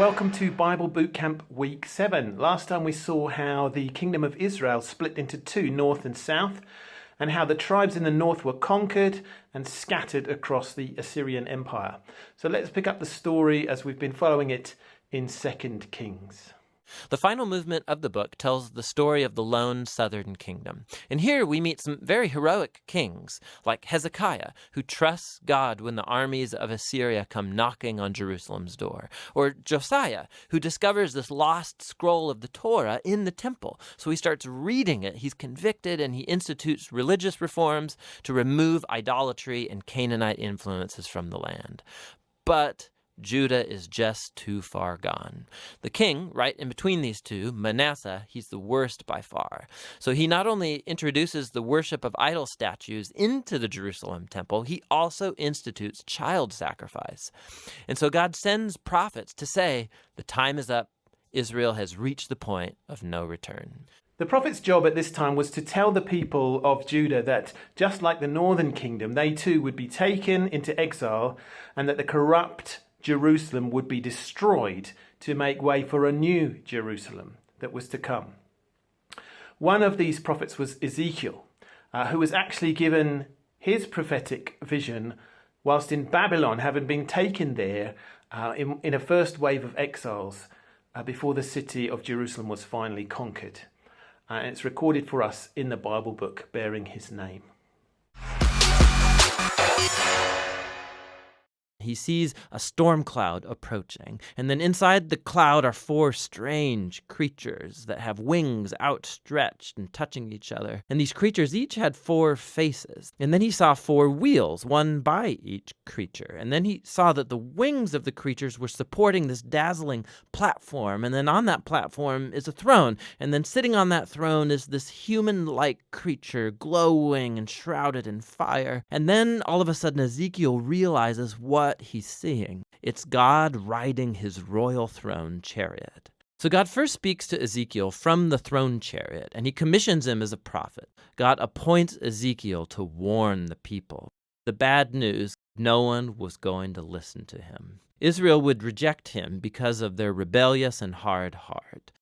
welcome to Bible Bootcamp Week 7. Last time we saw how the kingdom of Israel split into two, north and south, and how the tribes in the north were conquered and scattered across the Assyrian Empire. So let's pick up the story as we've been following it in 2 Kings. The final movement of the book tells the story of the lone southern kingdom. And here we meet some very heroic kings, like Hezekiah, who trusts God when the armies of Assyria come knocking on Jerusalem's door. Or Josiah, who discovers this lost scroll of the Torah in the temple. So he starts reading it, he's convicted, and he institutes religious reforms to remove idolatry and Canaanite influences from the land. But Judah is just too far gone. The king, right in between these two, Manasseh, he's the worst by far. So he not only introduces the worship of idol statues into the Jerusalem temple, he also institutes child sacrifice. And so God sends prophets to say, the time is up. Israel has reached the point of no return. The prophet's job at this time was to tell the people of Judah that, just like the northern kingdom, they too would be taken into exile, and that the corrupt Jerusalem would be destroyed to make way for a new Jerusalem that was to come. One of these prophets was Ezekiel, who was actually given his prophetic vision whilst in Babylon, having been taken there in a first wave of exiles before the city of Jerusalem was finally conquered. And it's recorded for us in the Bible book bearing his name. He sees a storm cloud approaching, and then inside the cloud are four strange creatures that have wings outstretched and touching each other. And these creatures each had four faces. And then he saw four wheels, one by each creature. And then he saw that the wings of the creatures were supporting this dazzling platform. And then on that platform is a throne. And then sitting on that throne is this human-like creature, glowing and shrouded in fire. And then all of a sudden Ezekiel realizes what he's seeing. It's God riding his royal throne chariot. So God first speaks to Ezekiel from the throne chariot, and he commissions him as a prophet. God appoints Ezekiel to warn the people. The bad news, no one was going to listen to him. Israel would reject him because of their rebellious and hard heart.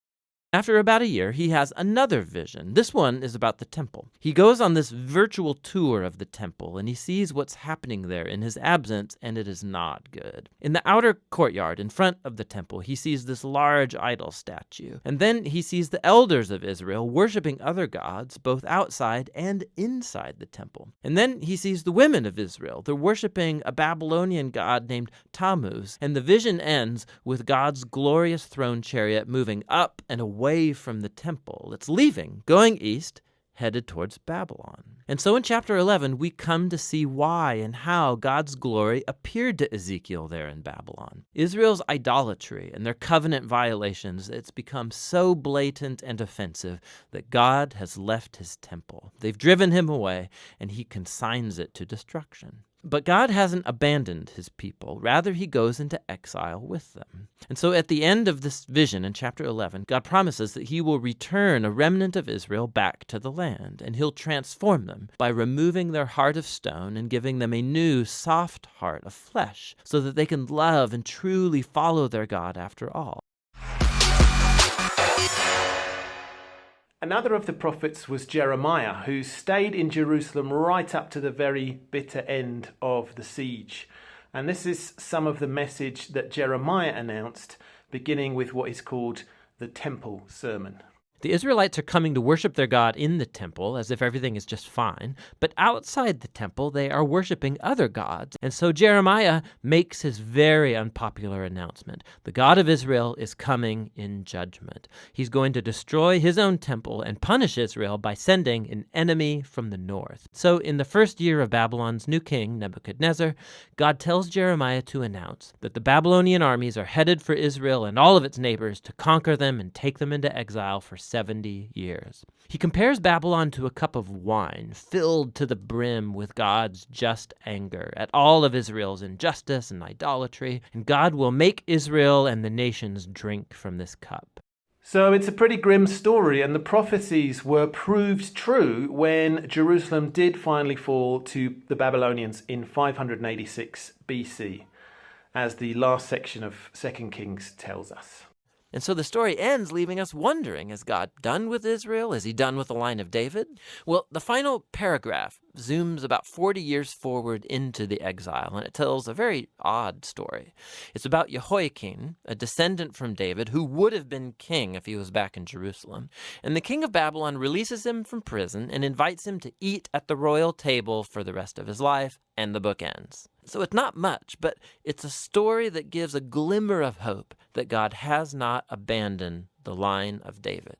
After about a year, he has another vision. This one is about the temple. He goes on this virtual tour of the temple, and he sees what's happening there in his absence, and it is not good. In the outer courtyard in front of the temple, he sees this large idol statue. And then he sees the elders of Israel worshiping other gods, both outside and inside the temple. And then he sees the women of Israel. They're worshiping a Babylonian god named Tammuz. And the vision ends with God's glorious throne chariot moving up and away from the temple. It's leaving, going east, headed towards Babylon. And so in chapter 11, we come to see why and how God's glory appeared to Ezekiel there in Babylon. Israel's idolatry and their covenant violations, it's become so blatant and offensive that God has left his temple. They've driven him away, and he consigns it to destruction. But God hasn't abandoned his people. Rather, he goes into exile with them. And so at the end of this vision in chapter 11, God promises that he will return a remnant of Israel back to the land, and he'll transform them by removing their heart of stone and giving them a new, soft heart of flesh, so that they can love and truly follow their God after all. Another of the prophets was Jeremiah, who stayed in Jerusalem right up to the very bitter end of the siege. And this is some of the message that Jeremiah announced, beginning with what is called the Temple Sermon. The Israelites are coming to worship their God in the temple as if everything is just fine, but outside the temple they are worshiping other gods. And so Jeremiah makes his very unpopular announcement. The God of Israel is coming in judgment. He's going to destroy his own temple and punish Israel by sending an enemy from the north. So in the first year of Babylon's new king, Nebuchadnezzar, God tells Jeremiah to announce that the Babylonian armies are headed for Israel and all of its neighbors to conquer them and take them into exile for 70 years. He compares Babylon to a cup of wine filled to the brim with God's just anger at all of Israel's injustice and idolatry, and God will make Israel and the nations drink from this cup. So it's a pretty grim story, and the prophecies were proved true when Jerusalem did finally fall to the Babylonians in 586 BC. as the last section of 2 Kings tells us. And so the story ends leaving us wondering, is God done with Israel? Is he done with the line of David? Well, the final paragraph zooms about 40 years forward into the exile, and it tells a very odd story. It's about Jehoiakim, a descendant from David, who would have been king if he was back in Jerusalem. And the king of Babylon releases him from prison and invites him to eat at the royal table for the rest of his life, and the book ends. So it's not much, but it's a story that gives a glimmer of hope that God has not abandoned the line of David.